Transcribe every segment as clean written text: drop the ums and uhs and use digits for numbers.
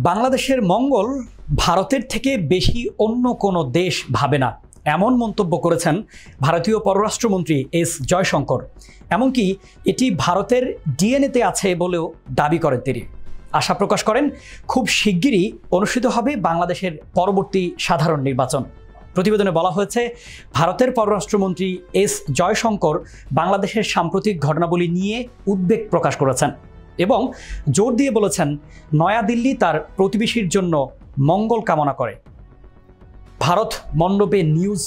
বাংলাদেশের মঙ্গল ভারতের থেকে বেশি অন্য কোনো দেশ ভাবে না, এমন মন্তব্য করেছেন ভারতীয় পররাষ্ট্রমন্ত্রী এস জয়শঙ্কর। এমনকি এটি ভারতের ডিএনএতে আছে বলেও দাবি করেন তিনি। আশা প্রকাশ করেন খুব শিগগিরই অনুষ্ঠিত হবে বাংলাদেশের পরবর্তী সাধারণ নির্বাচন। প্রতিবেদনে বলা হয়েছে, ভারতের পররাষ্ট্রমন্ত্রী এস জয়শঙ্কর বাংলাদেশের সাম্প্রতিক ঘটনাবলী নিয়ে উদ্বেগ প্রকাশ করেছেন এবং জোর দিয়ে বলেছেন, নয়াদিল্লি তার প্রতিবেশীর জন্য মঙ্গল কামনা করে। ভারত মণ্ডপে নিউজ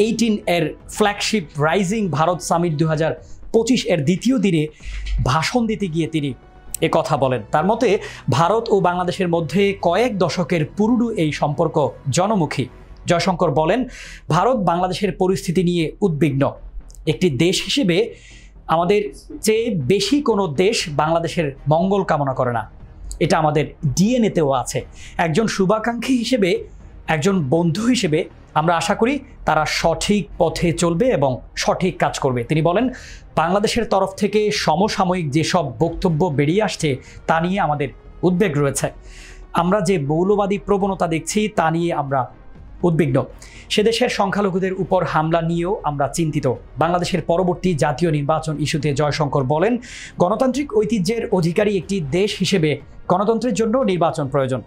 18 এর ফ্ল্যাগশিপ রাইজিং ভারত সামিট 2025 এর দ্বিতীয় দিনে ভাষণ দিতে গিয়ে তিনি কথা বলেন। তার মতে ভারত ও বাংলাদেশের মধ্যে কয়েক দশকের পুরনো এই সম্পর্ক জনমুখী। জয়শঙ্কর বলেন, ভারত বাংলাদেশের পরিস্থিতি নিয়ে উদ্বিগ্ন। একটি দেশ হিসেবে আমাদের চেয়ে বেশি কোনো দেশ বাংলাদেশের মঙ্গল কামনা করে না, এটা আমাদের ডিএনএতেও আছে। একজন শুভাকাঙ্ক্ষী হিসেবে, একজন বন্ধু হিসেবে আমরা আশা করি তারা সঠিক পথে চলবে এবং সঠিক কাজ করবে। তিনি বলেন, বাংলাদেশের তরফ থেকে সমসাময়িক যেসব বক্তব্য বেরিয়ে আসছে তা নিয়ে আমাদের উদ্বেগ রয়েছে। আমরা যে মৌলবাদী প্রবণতা দেখছি তা নিয়ে আমরা উদ্বিগ্ন। সে দেশের সংখ্যালঘুদের উপর হামলা নিয়েও আমরা চিন্তিত। বাংলাদেশের পরবর্তী জাতীয় নির্বাচন ইস্যুতে জয়শঙ্কর বলেন, গণতান্ত্রিক ঐতিহ্যের অধিকারী একটি দেশ হিসেবে গণতন্ত্রের জন্য নির্বাচন প্রয়োজন।